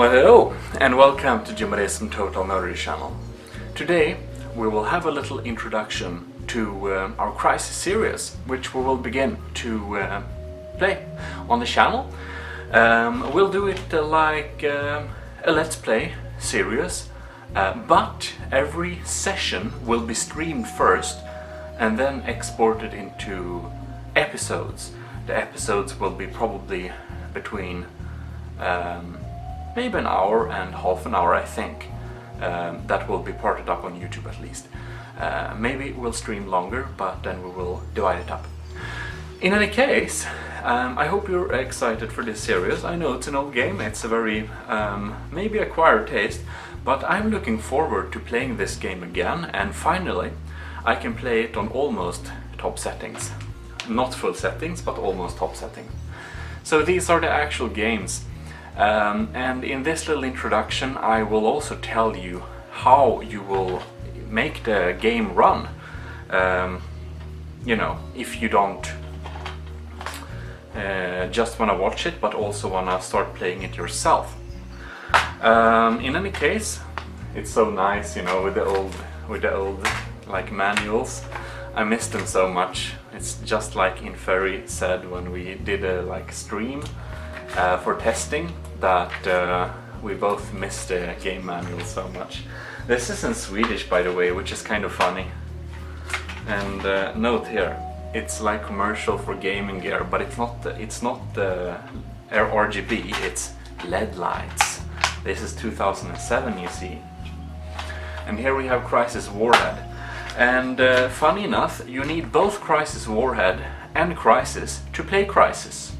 Well, hello and welcome to Gmodism Total Nerdy channel. Today we will have a little introduction to our Crysis series, which we will begin to play on the channel. We'll do it like a Let's Play series, but every session will be streamed first and then exported into episodes. The episodes will be probably between maybe an hour and half an hour, I think. That will be parted up on YouTube at least. Maybe we'll stream longer, but then we will divide it up. In any case, I hope you're excited for this series. I know it's an old game, it's a very maybe acquired taste, but I'm looking forward to playing this game again, and finally I can play it on almost top settings. Not full settings, but almost top settings. So these are the actual games. And in this little introduction I will also tell you how you will make the game run, you know, if you don't just want to watch it but also want to start playing it yourself. In any case, it's so nice, you know, with the old like manuals. I miss them so much. It's just like Inferi said when we did a like stream for testing, that we both missed the game manual so much. This is in Swedish, by the way, which is kind of funny. And note here, it's like commercial for gaming gear, but it's not RGB, it's LED lights. This is 2007, you see. And here we have Crysis Warhead. And funny enough, you need both Crysis Warhead and Crysis to play Crysis.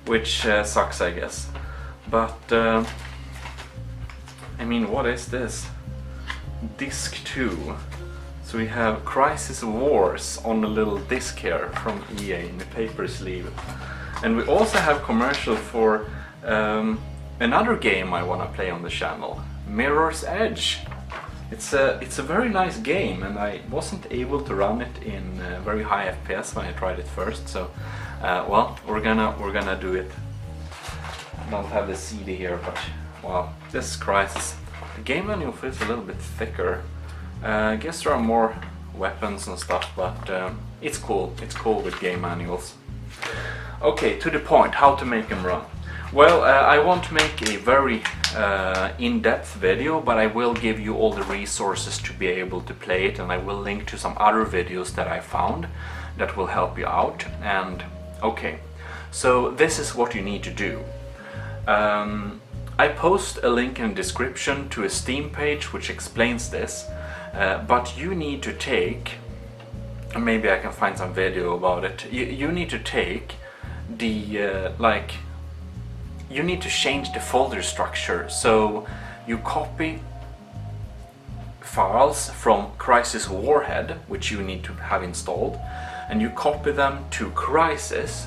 Which sucks, I guess. But I mean, what is this? Disc 2. So we have Crysis Wars on a little disc here from EA in the paper sleeve. And we also have commercial for another game I want to play on the channel, Mirror's Edge. It's a very nice game, and I wasn't able to run it in very high FPS when I tried it first. So well, we're gonna do it. I don't have the CD here, but well, this is Crysis. The game manual feels a little bit thicker. I guess there are more weapons and stuff, but it's cool. It's cool with game manuals. Okay, to the point, how to make them run. Well, I won't make a very in-depth video, but I will give you all the resources to be able to play it, and I will link to some other videos that I found that will help you out. And okay, so this is what you need to do. I post a link in the description to a Steam page which explains this, but you need to take, maybe I can find some video about it, you need to take the, you need to change the folder structure. So you copy files from Crysis Warhead, which you need to have installed, and you copy them to Crysis,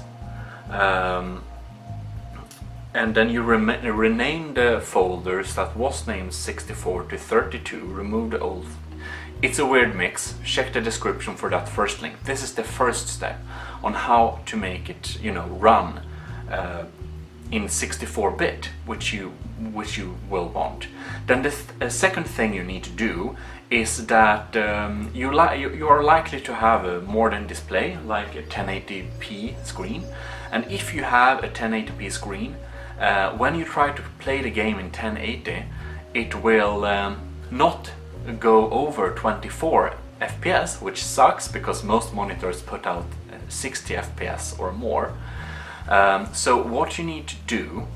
and then you rename the folders that was named 64 to 32, remove the old. It's a weird mix. Check the description for that first link. This is the first step on how to make it, you know, run in 64-bit, which you will want. Then the second thing you need to do is that you are likely to have a modern display, like a 1080p screen. And if you have a 1080p screen, when you try to play the game in 1080, it will not go over 24 FPS, which sucks because most monitors put out 60 FPS or more. So what you need to do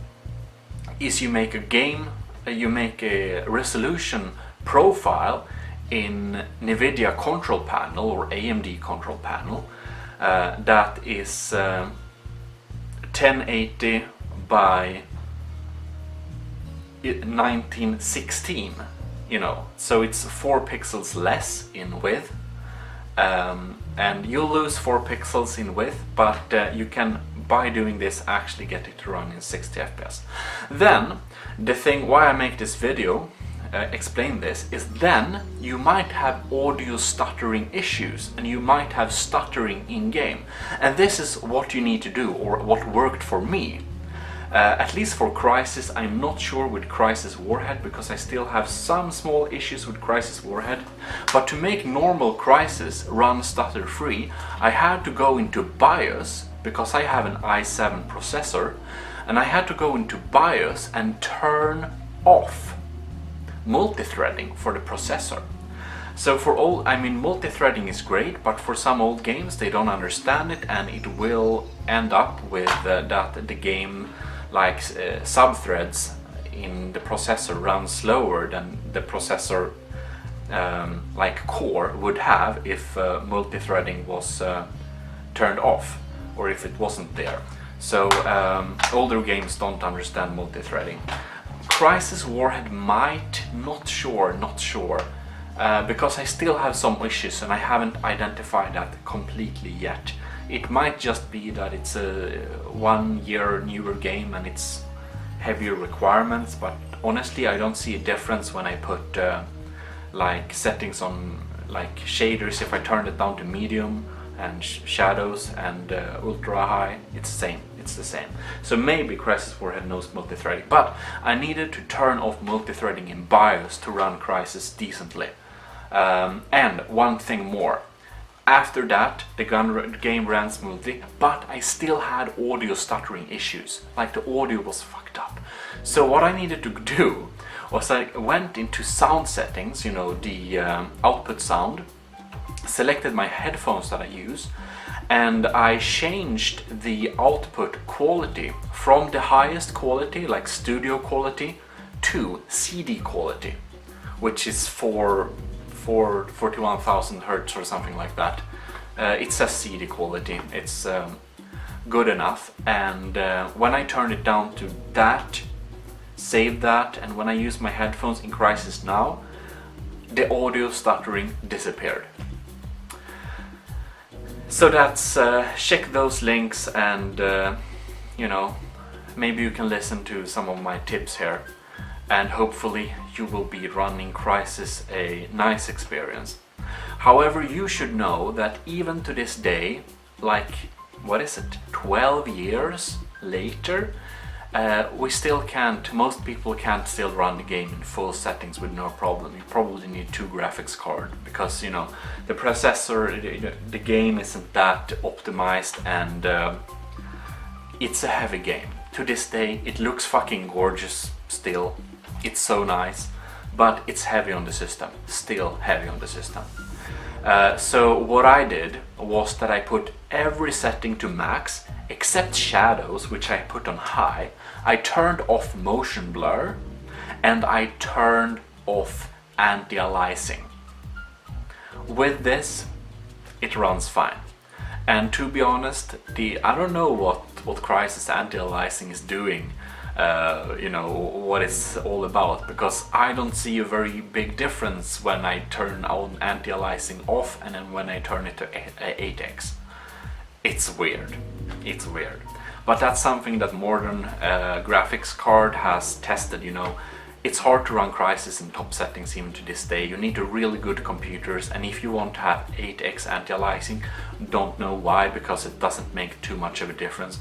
is you make a resolution profile in NVIDIA control panel or AMD control panel that is 1080 by 1916, you know, so it's 4 pixels less in width, and you'll lose 4 pixels in width, but you can, by doing this, actually get it to run in 60 FPS. Then the thing why I make this video explain this is then you might have audio stuttering issues, and you might have stuttering in game, and this is what you need to do, or what worked for me. At least for Crysis, I'm not sure with Crysis Warhead, because I still have some small issues with Crysis Warhead. But to make normal Crysis run stutter-free, I had to go into BIOS, because I have an i7 processor, and I had to go into BIOS and turn off multi-threading for the processor. So for all, I mean, multi-threading is great, but for some old games they don't understand it, and it will end up with that the game, like subthreads in the processor, run slower than the processor like core would have if multi-threading was turned off, or if it wasn't there. So older games don't understand multi-threading. Crysis Warhead might, not sure, because I still have some issues and I haven't identified that completely yet. It might just be that it's a 1 year newer game and it's heavier requirements, but honestly I don't see a difference when I put like settings on, like shaders. If I turn it down to medium and shadows and ultra high, it's the same. So maybe Crysis Warhead knows multi-threading, but I needed to turn off multi-threading in BIOS to run Crysis decently. And one thing more. After that, the game ran smoothly, but I still had audio stuttering issues. Like the audio was fucked up. So what I needed to do was I went into sound settings, you know, the output sound, selected my headphones that I use, and I changed the output quality from the highest quality, like studio quality, to CD quality, which is for 41,000 Hertz or something like that. It says CD quality, it's good enough, and when I turn it down to that, save that, and when I use my headphones in Crysis now, the audio stuttering disappeared. So that's, check those links, and you know, maybe you can listen to some of my tips here, and hopefully you will be running Crysis a nice experience. However, you should know that even to this day, like, what is it, 12 years later, we still can't, most people can't still run the game in full settings with no problem. You probably need 2 graphics cards, because, you know, the processor, the game isn't that optimized, and it's a heavy game. To this day, it looks fucking gorgeous still. It's so nice, but it's heavy on the system, still heavy on the system. So what I did was that I put every setting to max, except shadows, which I put on high. I turned off motion blur, and I turned off anti-aliasing. With this, it runs fine. And to be honest, I don't know what Crysis anti-aliasing is doing, you know, what it's all about, because I don't see a very big difference when I turn on anti-aliasing off and then when I turn it to 8x. It's weird. It's weird. But that's something that modern graphics card has tested, you know. It's hard to run Crysis in top settings even to this day. You need a really good computers, and if you want to have 8x anti-aliasing, don't know why, because it doesn't make too much of a difference.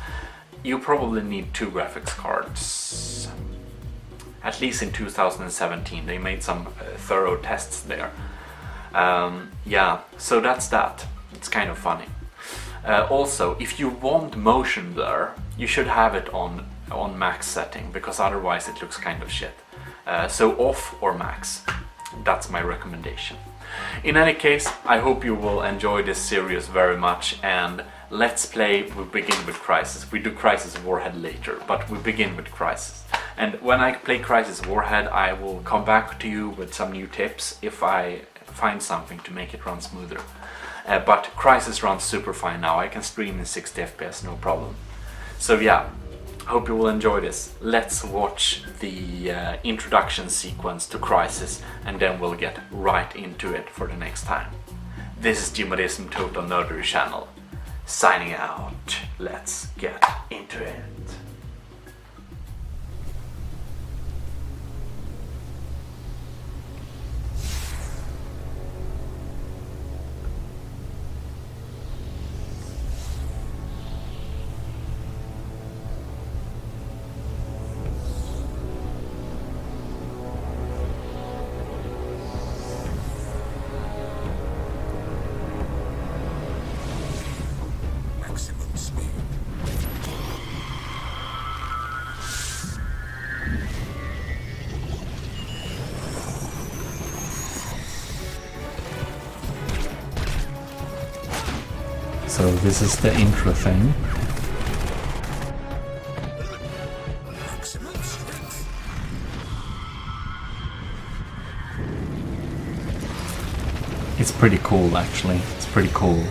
You probably need 2 graphics cards. At least in 2017, they made some thorough tests there. Yeah, so that's that. It's kind of funny. Also, if you want motion blur, you should have it on max setting, because otherwise it looks kind of shit. So off or max, that's my recommendation. In any case, I hope you will enjoy this series very much, and let's play. We begin with Crysis. We do Crysis Warhead later, but we begin with Crysis. And when I play Crysis Warhead, I will come back to you with some new tips if I find something to make it run smoother. But Crysis runs super fine now. I can stream in 60 FPS, no problem. So yeah, hope you will enjoy this. Let's watch the introduction sequence to Crysis, and then we'll get right into it for the next time. This is Gmodism Total Nerdery channel, signing out. Let's get into it. So this is the intro thing. It's pretty cool, actually. It's pretty cool.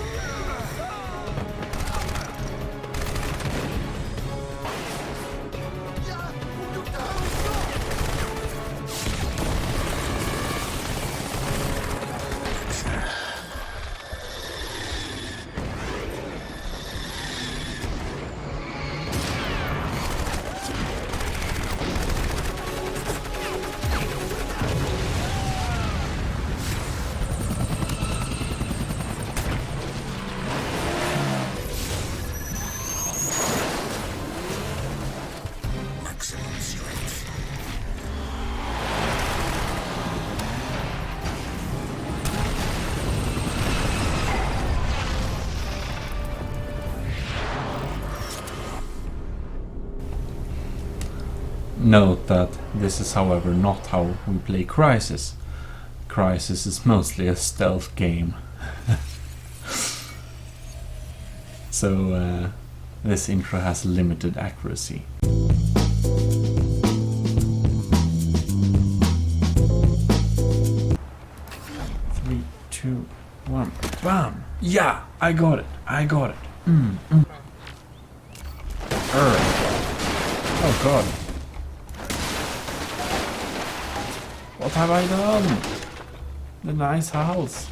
Note that this is, however, not how we play Crysis. Crysis is mostly a stealth game. So this intro has limited accuracy. 3, 2, 1, bam! Yeah, I got it. I got it. Oh god. What have I done? The nice house.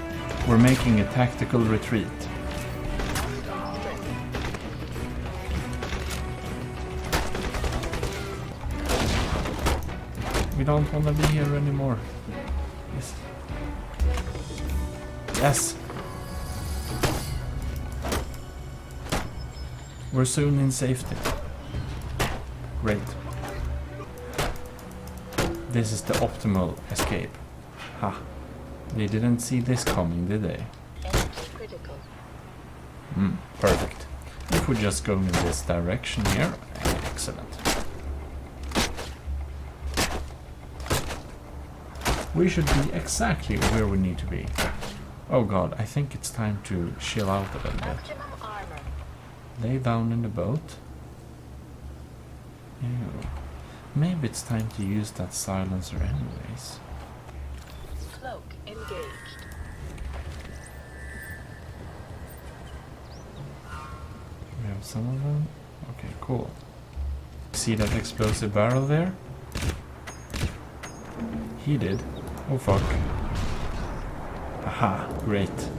We're making a tactical retreat. We don't want to be here anymore. Yes. Yes. We're soon in safety. Great. This is the optimal escape. Ha. They didn't see this coming, did they? Perfect. If we just go in this direction here, excellent. We should be exactly where we need to be. Oh god, I think it's time to chill out a little bit. Lay down in the boat. Ew. Maybe it's time to use that silencer anyways. Cloak engaged. We have some of them. Okay, cool. See that explosive barrel there? He did. Oh fuck. Aha, great.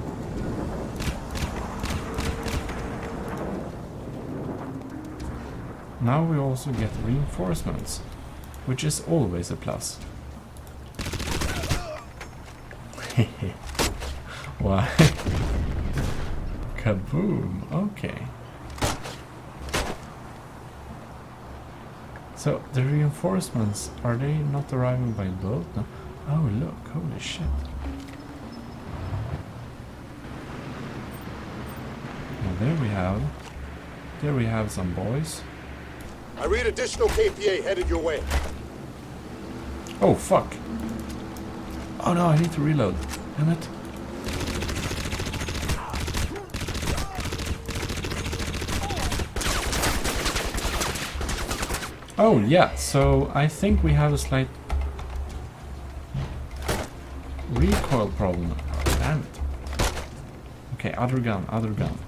Now we also get reinforcements, which is always a plus. Why? Kaboom, okay. So, the reinforcements, are they not arriving by boat? No. Oh look, holy shit. Now there we have some boys. I read additional KPA headed your way. Oh fuck. Oh no, I need to reload. Damn it. Oh yeah, so I think we have a slight recoil problem. Oh, damn it. Okay, other gun, other gun.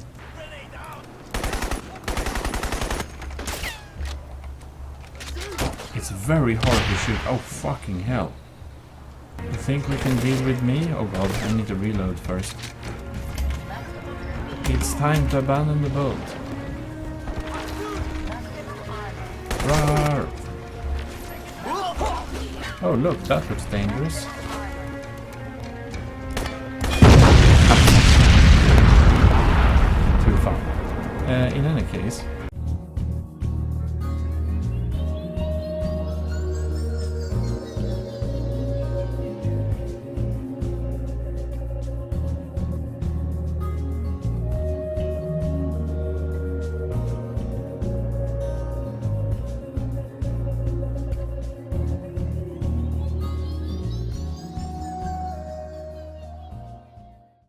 It's very hard to shoot. Oh fucking hell. You think we can deal with me? Oh god, I need to reload first. It's time to abandon the boat. Rawr. Oh look, that looks dangerous. Too far. In any case,